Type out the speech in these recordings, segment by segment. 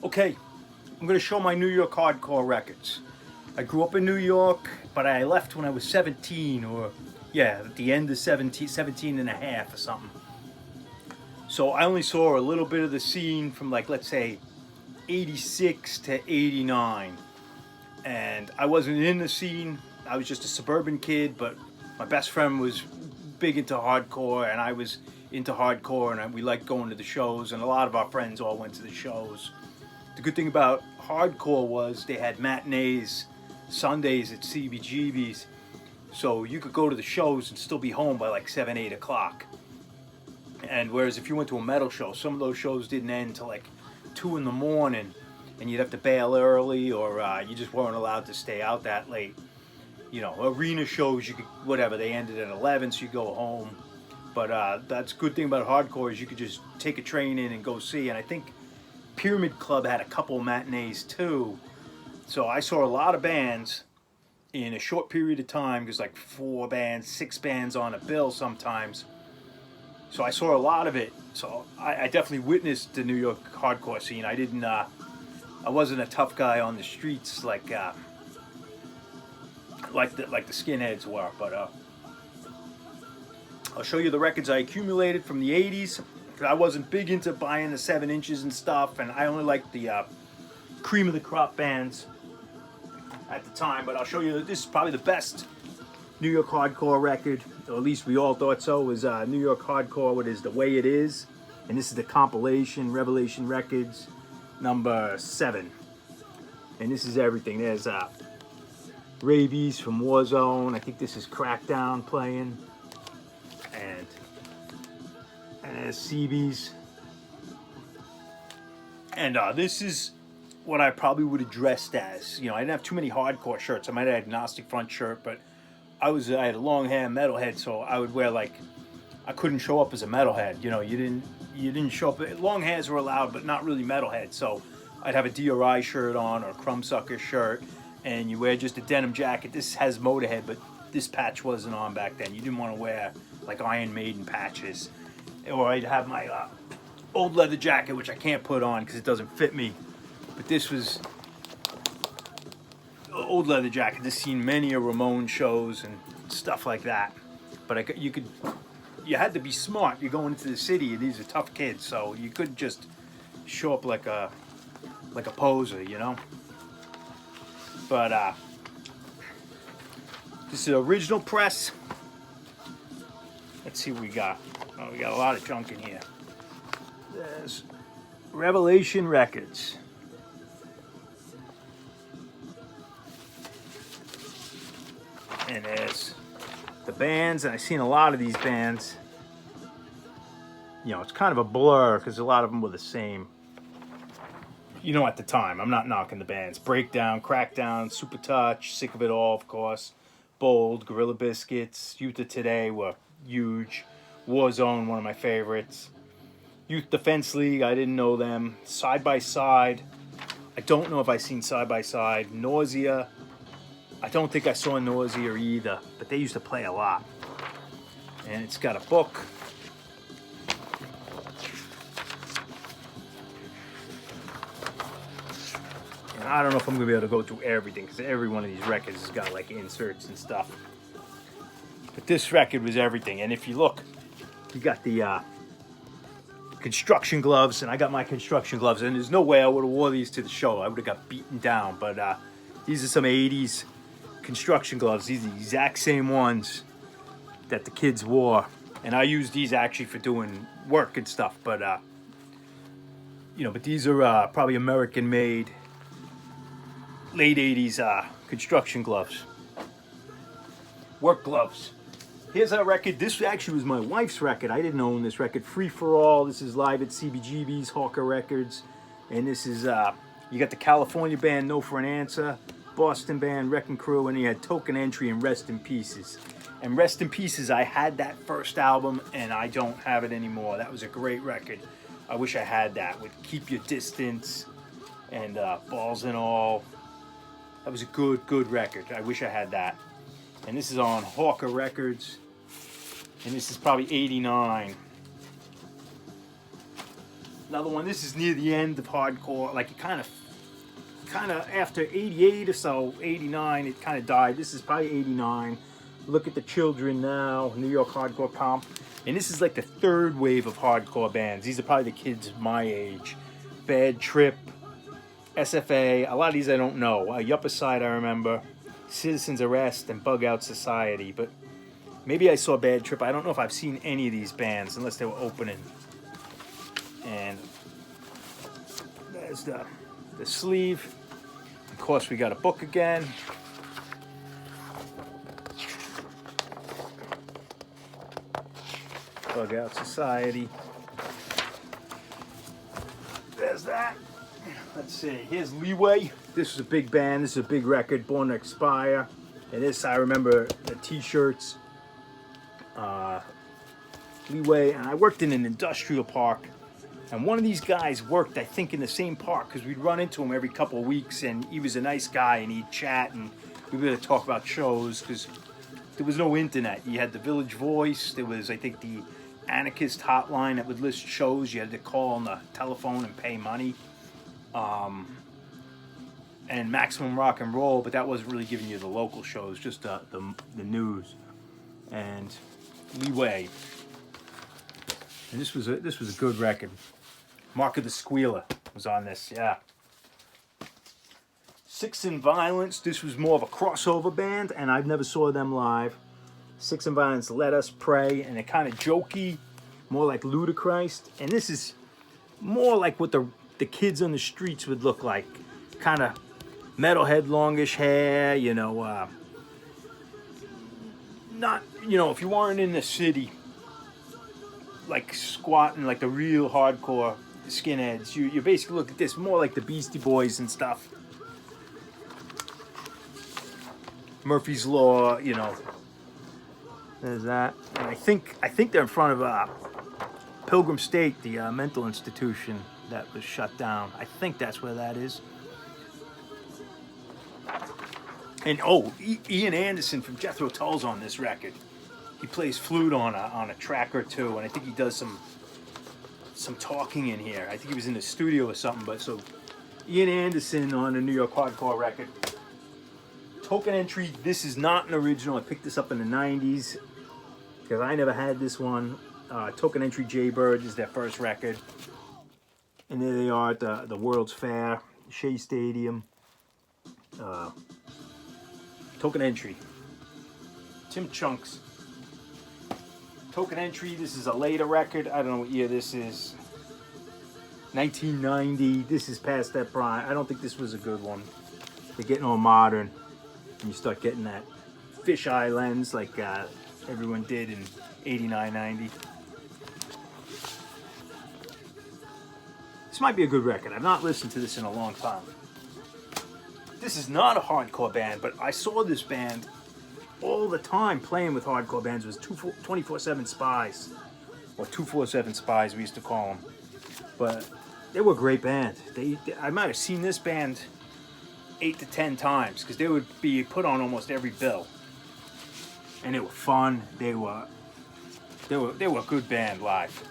Okay, I'm going to show my New York hardcore records. I grew up in New York, but I left when I was 17, or yeah, at the end of 17 and a half or something. So I only saw a little bit of the scene from, like, let's say 86 to 89. And I wasn't in the scene. I was just a suburban kid, but my best friend was big into hardcore, and I was into hardcore, and we liked going to the shows, and a lot of our friends all went to the shows. The good thing about hardcore was they had matinees Sundays at CBGB's, so you could go to the shows and still be home by like 7, 8 o'clock. And whereas if you went to a metal show, some of those shows didn't end until like 2 in the morning, and you'd have to bail early, or you just weren't allowed to stay out that late. You know, arena shows, you could, whatever, they ended at 11, so you go home. But that's a good thing about hardcore is you could just take a train in and go see. And I think Pyramid Club had a couple of matinees too. So I saw a lot of bands in a short period of time. There's like 4 bands, 6 bands on a bill sometimes. So I saw a lot of it. So I definitely witnessed the New York hardcore scene. I wasn't a tough guy on the streets like the skinheads were. But I'll show you the records I accumulated from the 80s. I wasn't big into buying the 7 inches and stuff, and I only liked the cream of the crop bands at the time. But I'll show you that this is probably the best New York hardcore record, or at least we all thought so, was New York hardcore, what is The Way It Is. And this is the compilation, Revelation Records, number 7. And this is everything. There's Rabies from Warzone. I think this is Crackdown playing. And there's CBs. And this is what I probably would have dressed as. You know, I didn't have too many hardcore shirts. I might have had an Agnostic Front shirt, but I had a long hair metalhead, so I would wear, like, I couldn't show up as a metalhead. You know, you didn't show up. Long hairs were allowed, but not really metalhead. So I'd have a DRI shirt on or a Crumbsucker shirt, and you wear just a denim jacket. This has Motorhead, but this patch wasn't on back then. You didn't want to wear like Iron Maiden patches. Or I'd have my old leather jacket, which I can't put on because it doesn't fit me. But this was old leather jacket. This seen many a Ramon shows and stuff like that. But you had to be smart. You're going into the city, and these are tough kids, so you couldn't just show up like a poser, you know. But this is the original press. Let's see what we got. Oh, we got a lot of junk in here. There's Revelation Records. And there's the bands, and I've seen a lot of these bands. You know, it's kind of a blur because a lot of them were the same. You know, at the time, I'm not knocking the bands. Breakdown, Crackdown, Super Touch, Sick of It All, of course. Bold, Gorilla Biscuits, Youth of Today were huge. Warzone, one of my favorites. Youth Defense League, I didn't know them. Side by Side, I don't know if I've seen Side by Side. Nausea, I don't think I saw Nausea either, but they used to play a lot. And it's got a book. And I don't know if I'm going to be able to go through everything, because every one of these records has got like inserts and stuff. But this record was everything. And if you look, you got the construction gloves, and I got my construction gloves, and there's no way I would have wore these to the show. I would have got beaten down. But these are some 80s construction gloves. These are the exact same ones that the kids wore. And I use these actually for doing work and stuff. But, you know, but these are probably American-made, late 80s construction gloves. Work gloves. Here's our record. This actually was my wife's record. I didn't own this record. Free for All. This is live at CBGB's, Hawker Records. And this is, you got the California band, No for an Answer, Boston band, Wrecking Crew, and you had Token Entry and Rest in Pieces. And Rest in Pieces, I had that first album, and I don't have it anymore. That was a great record. I wish I had that with Keep Your Distance and Balls and All. That was a good record. I wish I had that. And this is on Hawker Records. And this is probably 89. Another one. This is near the end of hardcore. Like it kind of after 88 or so, 89, it kind of died. This is probably 89. Look at the Children now, New York Hardcore Comp. And this is like the third wave of hardcore bands. These are probably the kids my age. Bad Trip, SFA, a lot of these I don't know. Upper Side I remember, Citizens Arrest, and Bug Out Society. But maybe I saw Bad Trip. I don't know if I've seen any of these bands unless they were opening. And there's the sleeve. Of course, we got a book again. Bug Out Society. There's that. Let's see. Here's Leeway. This is a big band. This is a big record. Born to Expire. And this, I remember the T-shirts. Leeway. And I worked in an industrial park. And one of these guys worked, I think, in the same park because we'd run into him every couple of weeks, and he was a nice guy, and he'd chat, and we would talk about shows because there was no internet. You had the Village Voice. There was, I think, the Anarchist hotline that would list shows. You had to call on the telephone and pay money. And Maximum Rock and Roll, but that wasn't really giving you the local shows, just the news. And Leeway. And this was a good record. Mark of the Squealer was on this, yeah. Six and Violence, this was more of a crossover band, and I've never saw them live. Six and Violence, Let Us Pray, and they're kind of jokey, more like Ludacris. And this is more like what the kids on the streets would look like. Kind of metalhead, longish hair, you know. Not, you know, if you weren't in the city, like squatting like the real hardcore skinheads, you basically look at this more like the Beastie Boys and stuff. Murphy's Law, you know. There's that. And I think they're in front of Pilgrim State, the mental institution that was shut down. I think that's where that is. And Ian Anderson from Jethro Tull's on this record. He plays flute on a track or two, and I think he does some talking in here. I think he was in the studio or something. But so Ian Anderson on a New York hardcore record. Token Entry. This is not an original. I picked this up in the 90s because I never had this one. Token Entry Jaybird is their first record. And there they are at the World's Fair, Shea Stadium. Token Entry. Tim Chunks. Token Entry, this is a later record. I don't know what year this is. 1990. This is past that prime. I don't think this was a good one. They're getting all modern. And you start getting that fisheye lens like everyone did in 89, 90. This might be a good record. I've not listened to this in a long time. This is not a hardcore band, but I saw this band all the time playing with hardcore bands. It was 24/7 Spies, or 247 Spies we used to call them. But they were a great band. I might have seen this band 8 to 10 times because they would be put on almost every bill, and they were fun. They were a good band live.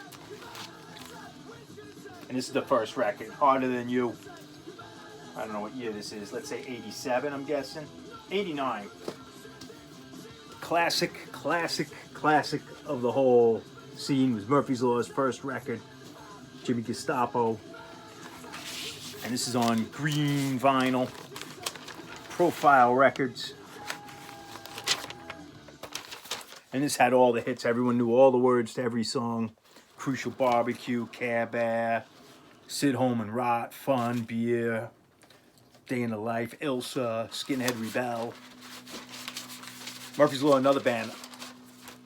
And this is the first record, Harder Than You. I don't know what year this is. Let's say 87, I'm guessing. 89. Classic of the whole scene was Murphy's Law's first record, Jimmy Gestapo. And this is on green vinyl, Profile Records. And this had all the hits. Everyone knew all the words to every song. Crucial Barbecue, Care Bear, Sit Home and Rot, Fun, Beer, Day in the Life, Ilsa, Skinhead Rebel. Murphy's Law, another band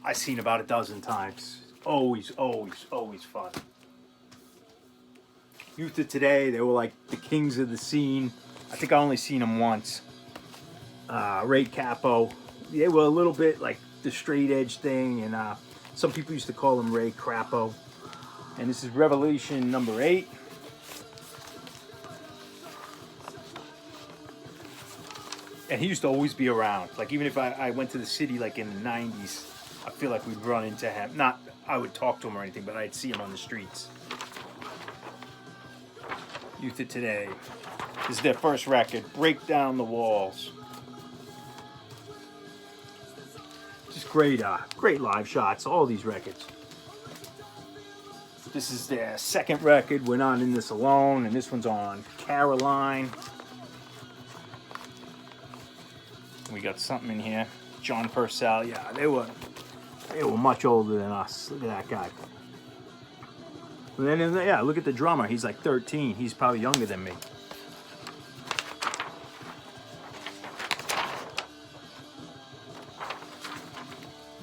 I've seen about a dozen times. Always fun. Youth of Today, they were like the kings of the scene. I think I only seen them once. Ray Capo, they were a little bit like the straight edge thing, and some people used to call him Ray Crapo. And this is Revelation number 8. And he used to always be around. Like, even if I went to the city, like, in the 90s, I feel like we'd run into him. Not, I would talk to him or anything, but I'd see him on the streets. Youth of Today. This is their first record, Break Down the Walls. Just great, great live shots, all these records. This is their second record, We're Not In This Alone, and this one's on Caroline. We got something in here, John Purcell. Yeah, they were much older than us. Look at that guy. And then, yeah, look at the drummer. He's like 13. He's probably younger than me.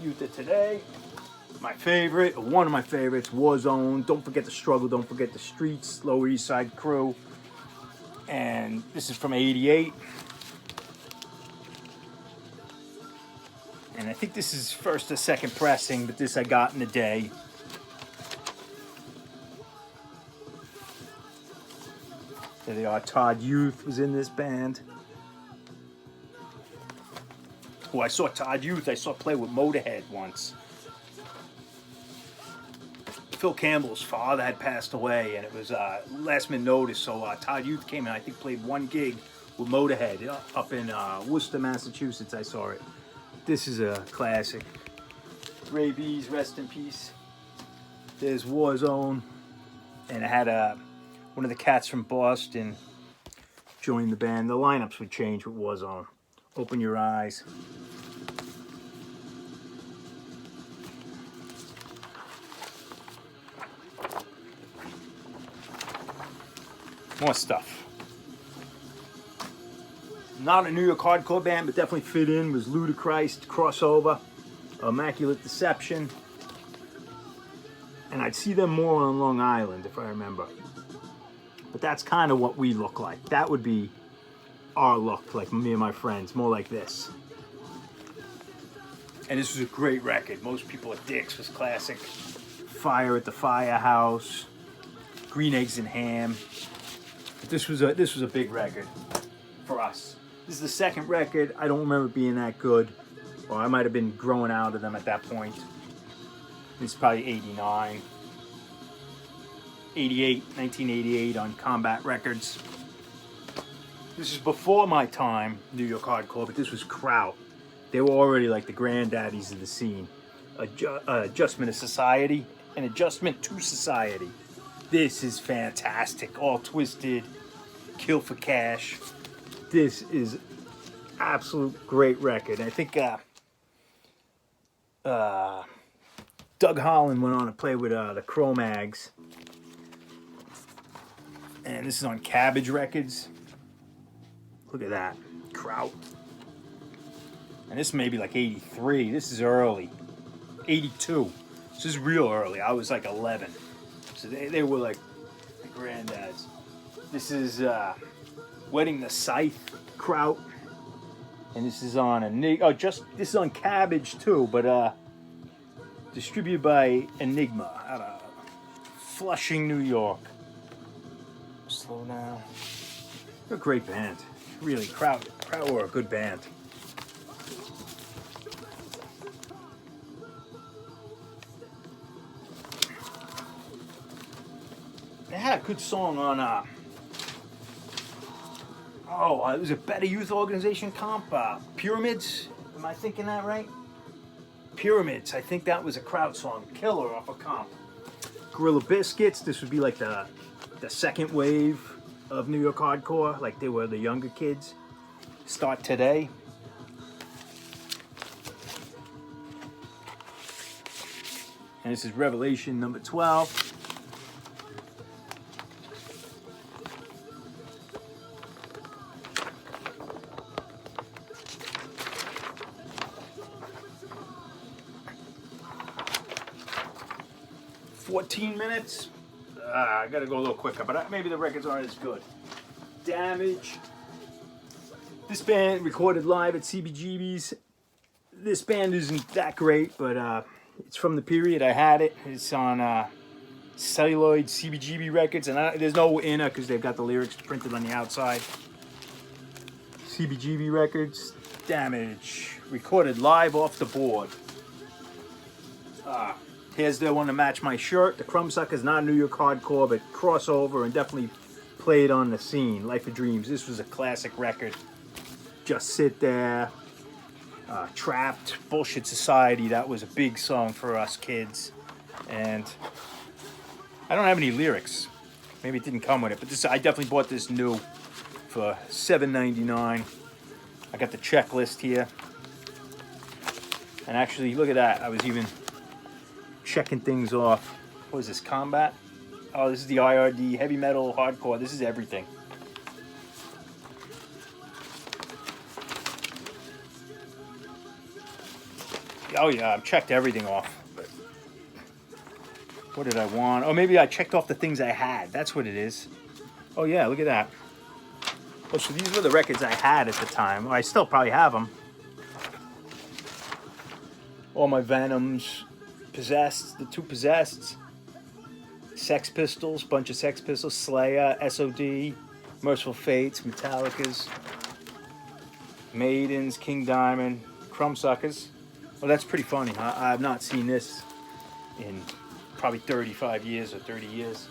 Youth of Today. My favorite, one of my favorites, Warzone. Don't forget the struggle, don't forget the streets. Lower East Side crew. And this is from '88. And I think this is first or second pressing, but this I got in the day. There they are. Todd Youth was in this band. Oh, I saw Todd Youth. I saw play with Motorhead once. Phil Campbell's father had passed away, and it was last minute notice. So Todd Youth came in. I think played one gig with Motorhead up in Worcester, Massachusetts. I saw it. This is a classic. Ray B's, rest in peace. There's Warzone, and it had one of the cats from Boston join the band. The lineups would change with Warzone. Open Your Eyes. More stuff. Not a New York hardcore band, but definitely fit in. Was Ludacris, Crossover, Immaculate Deception. And I'd see them more on Long Island, if I remember. But that's kind of what we look like. That would be our look, like me and my friends, more like this. And this was a great record. Most people are dicks. Was classic. Fire at the Firehouse, Green Eggs and Ham. But this was a big record for us. This is the second record. I don't remember it being that good, or I might have been growing out of them at that point. It's probably 89, 88, 1988 on Combat Records. This is before my time, New York hardcore, but this was Kraut. They were already like the granddaddies of the scene. Adjustment of Society, an Adjustment to Society. This is fantastic. All Twisted, Kill for Cash. This is absolute great record. I think Doug Holland went on to play with the Cro-Mags. And this is on Cabbage Records. Look at that. Kraut. And this may be like 83. This is early. 82. This is real early. I was like 11. So they were like the granddads. This is Wetting the Scythe, Kraut. And this is on this is on Cabbage too, but distributed by Enigma out of Flushing, New York. Slow down. They're a great band. Really, Kraut were a good band. They had a good song on it was a Better Youth Organization comp, Pyramids. Am I thinking that right? Pyramids. I think that was a Kraut song. Killer off a comp. Gorilla Biscuits. This would be like the second wave of New York hardcore. Like they were the younger kids. Start Today. And this is Revelation number 12. Minutes. I gotta go a little quicker, but maybe the records aren't as good. Damage. This band recorded live at CBGB's. This band isn't that great, but it's from the period I had it. It's on celluloid CBGB records, and there's no inner because they've got the lyrics printed on the outside. CBGB records. Damage. Recorded live off the board. Here's the one to match my shirt. The Crumbsuckers, not New York hardcore, but crossover and definitely played on the scene. Life of Dreams. This was a classic record. Just Sit There. Trapped. Bullshit Society. That was a big song for us kids. And I don't have any lyrics. Maybe it didn't come with it, but this I definitely bought this new for $7.99. I got the checklist here. And actually, look at that. I was even checking things off. What is this, Combat? Oh, this is the IRD, heavy metal, hardcore. This is everything. Oh yeah, I've checked everything off. But what did I want? Oh, maybe I checked off the things I had. That's what it is. Oh yeah, look at that. Oh, so these were the records I had at the time. I still probably have them. All my Venoms, Possessed, the 2 Possessed, Sex Pistols, bunch of Sex Pistols, Slayer, SOD, Merciful Fates, Metallicas, Maidens, King Diamond, Crumbsuckers. Well, that's pretty funny. I've not seen this in probably 35 years or 30 years.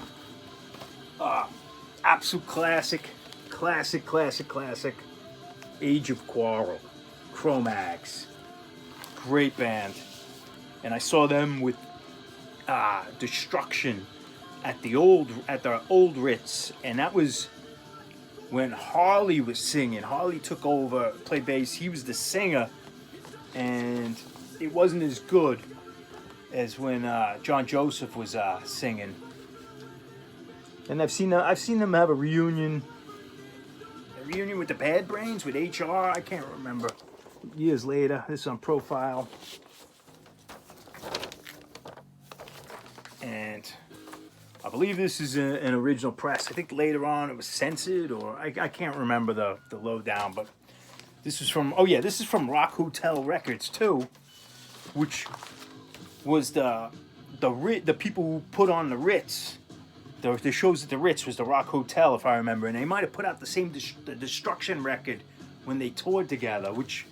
Absolute classic. Age of Quarrel, Cro-Mags. Great band. And I saw them with Destruction at their old Ritz, and that was when Harley was singing. Harley took over, played bass. He was the singer, and it wasn't as good as when John Joseph was singing. And I've seen them have a reunion with the Bad Brains, with HR. I can't remember. Years later. This is on Profile. And I believe this is an original press. I think later on it was censored, or I can't remember the lowdown, but this is from, oh yeah, this is from Rock Hotel Records too, which was the people who put on the Ritz. The shows at the Ritz was the Rock Hotel, if I remember, and they might have put out the same the Destruction record when they toured together, which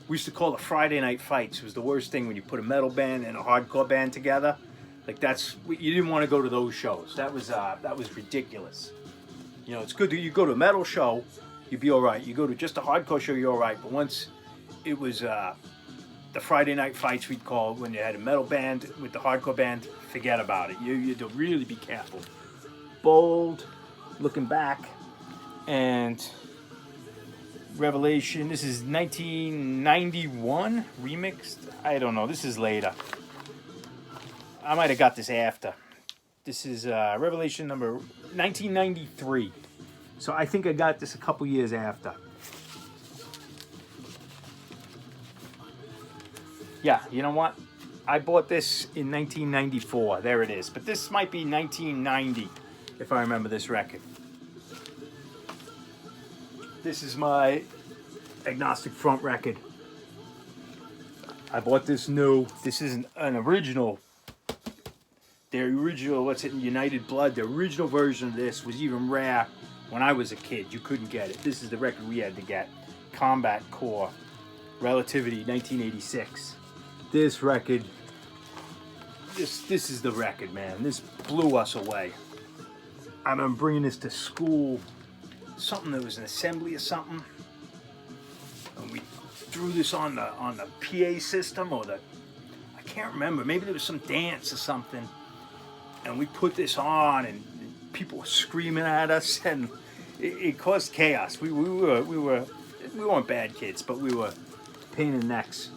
we used to call the Friday Night Fights. It was the worst thing when you put a metal band and a hardcore band together. Like you didn't want to go to those shows. That was ridiculous. You know, it's good that you go to a metal show, you'd be all right. You go to just a hardcore show, you're all right. But once it was the Friday Night Fights, we'd call it, when you had a metal band with the hardcore band, forget about it. You had to really be careful. Bold, looking back, and Revelation. This is 1991 remixed. I don't know. This is later. I might have got this after. This is Revelation number 1993. So I think I got this a couple years after. Yeah, you know what? I bought this in 1994. There it is. But this might be 1990, if I remember this record. This is my Agnostic Front record. I bought this new. This is an original. Their original, United Blood, the original version of this was even rare when I was a kid. You couldn't get it. This is the record we had to get. Combat Core, Relativity, 1986. This record, this is the record, man. This blew us away. I remember bringing this to school, something that was an assembly or something, and we threw this on the PA system, or I can't remember. Maybe there was some dance or something. And we put this on, and people were screaming at us, and it caused chaos. We weren't bad kids, but we were pain in the necks.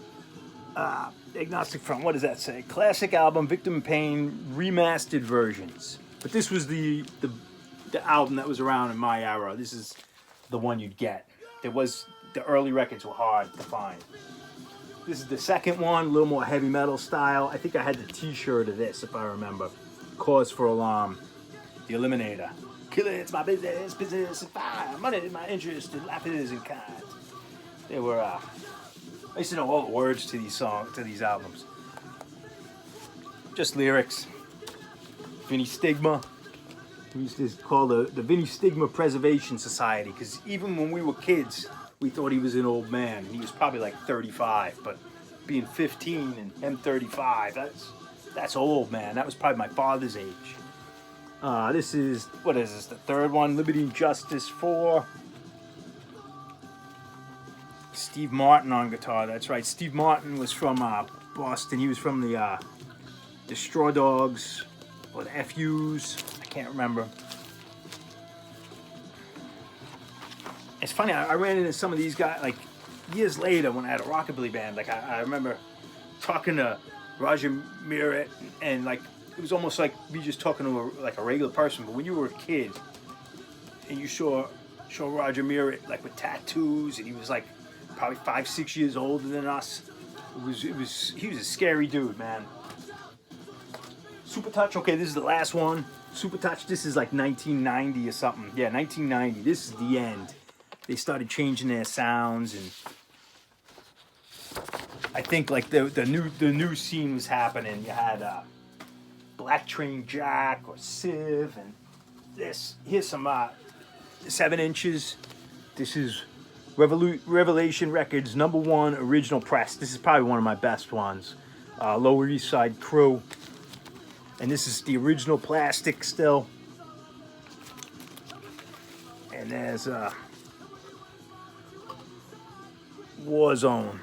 Agnostic Front, what does that say? Classic album, Victim in Pain, remastered versions. But this was the album that was around in my era. This is the one you'd get. The early records were hard to find. This is the second one, a little more heavy metal style. I think I had the t-shirt of this, if I remember. Cause for Alarm, The Eliminator. Killer, it's my business is fire. Money is my interest, and life is in kind. They were, I used to know all the words to these albums. Just lyrics. Vinny Stigma. We used to call the Vinny Stigma Preservation Society, because even when we were kids, we thought he was an old man. He was probably like 35, but being 15 and him 35, that's old, man. That was probably my father's age. This is, what is this, the third one? Liberty and Justice 4. Steve Martin on guitar, that's right. Steve Martin was from Boston. He was from the Straw Dogs, or the FUs, I can't remember. It's funny, I ran into some of these guys, like, years later when I had a rockabilly band. Like, I remember talking to Roger Miret, and like, it was almost like me just talking to a regular person. But when you were a kid and you saw Roger Miret like with tattoos, and he was like probably 5-6 years older than us, he was a scary dude, man. Super Touch, okay, this is the last one. Super Touch, this is like 1990 or something. Yeah, 1990. This is the end. They started changing their sounds, and I think like the new scene was happening. You had Black Train Jack or Civ, and here's some 7 inches. This is Revelation Records #1 original press. This is probably one of my best ones. Lower East Side Crew, and this is the original plastic still. And there's Warzone.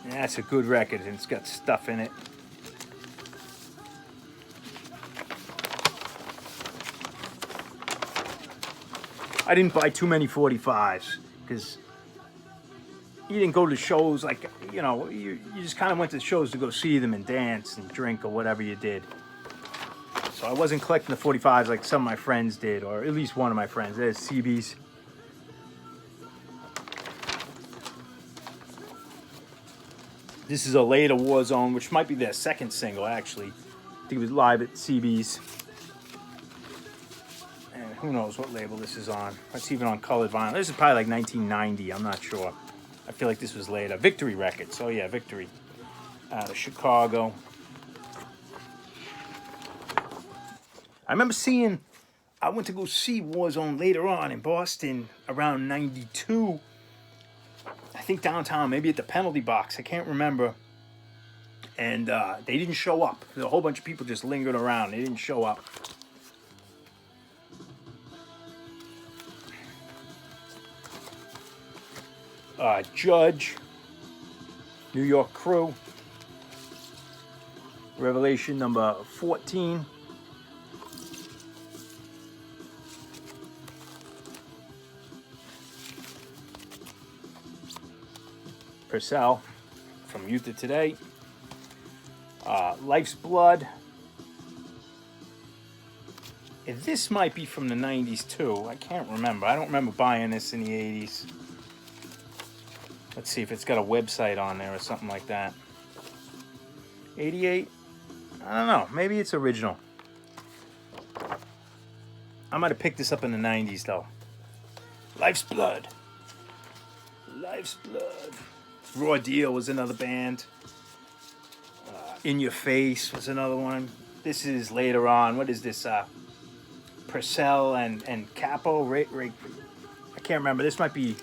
And that's a good record, and it's got stuff in it. I didn't buy too many 45s because you didn't go to shows, like, you know, you just kind of went to shows to go see them and dance and drink or whatever you did. So I wasn't collecting the 45s like some of my friends did, or at least one of my friends. There's CB's. This is a later Warzone, which might be their second single, actually. I think it was live at CB's. And who knows what label this is on. It's even on colored vinyl. This is probably like 1990, I'm not sure. I feel like this was later. Victory Records, oh yeah, Victory. Out of Chicago. I remember I went to go see Warzone later on in Boston around 92. I think downtown, maybe at the Penalty Box, I can't remember. And they didn't show up. There's a whole bunch of people just lingered around. They didn't show up. Judge, New York Crew, Revelation #14. Purcell from Youth of Today. Life's Blood. And this might be from the 90s too. I can't remember. I don't remember buying this in the 80s. Let's see if it's got a website on there or something like that. 88? I don't know. Maybe it's original. I might have picked this up in the 90s though. Life's Blood. Life's Blood. Raw Deal was another band. In Your Face was another one. This is later on. What is this? Purcell and Capo. Ray, I can't remember. This might be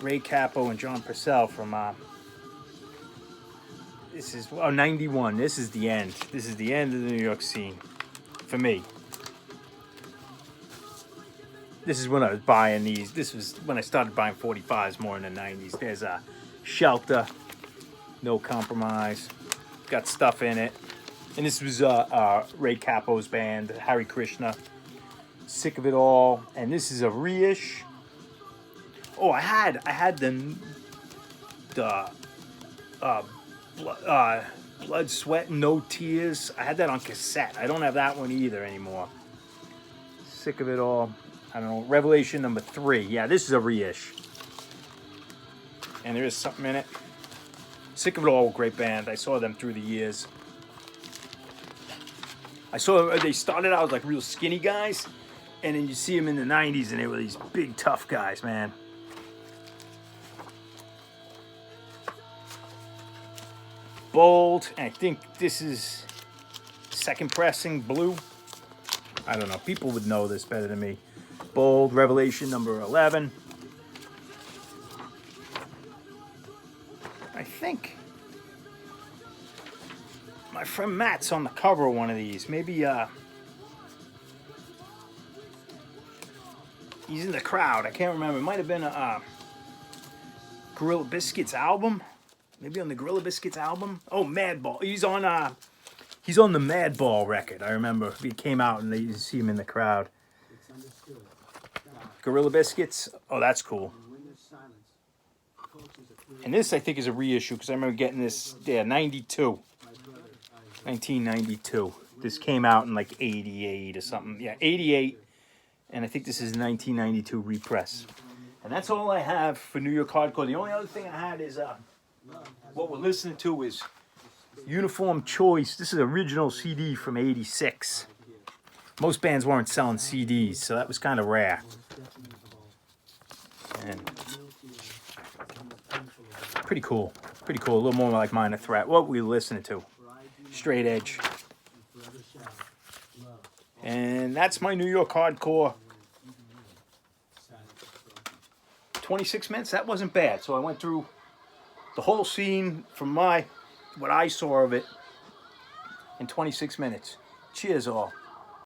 Ray Capo and John Purcell from... this is 91. This is the end. This is the end of the New York scene. For me. This is when I was buying these. This was when I started buying 45s more in the 90s. There's a Shelter, No Compromise, got stuff in it. And this was Ray Capo's band, Harry Krishna, Sick of It All. And this is a reissue. Oh, I had the Blood, Sweat, No Tears. I had that on cassette. I don't have that one either anymore. Sick of It All. I don't know. Revelation #3. Yeah, this is a reissue. And there is something in it. Sick of It All, great band. I saw them through the years. They started out as like real skinny guys, and then you see them in the 90s, and they were these big, tough guys, man. Bold, and I think this is second pressing, Blue. I don't know. People would know this better than me. Bold, Revelation #11. I think My friend Matt's on the cover of one of these. Maybe he's in the crowd. I can't remember. It might have been a Gorilla Biscuits album. Maybe on the Gorilla Biscuits album. Oh, Madball. He's on the Madball record. I remember he came out and you see him in the crowd. Gorilla Biscuits. Oh, that's cool. And this, I think, is a reissue because I remember getting this, 92. 1992. This came out in like 88 or something. Yeah, 88. And I think this is 1992 repress. And that's all I have for New York Hardcore. The only other thing I had is, what we're listening to is Uniform Choice. This is an original CD from 86. Most bands weren't selling CDs, so that was kind of rare. And pretty cool. Pretty cool. A little more like Minor Threat. What we listening to. Straight Edge. And that's my New York Hardcore. 26 minutes. That wasn't bad. So I went through the whole scene from what I saw of it in 26 minutes. Cheers all.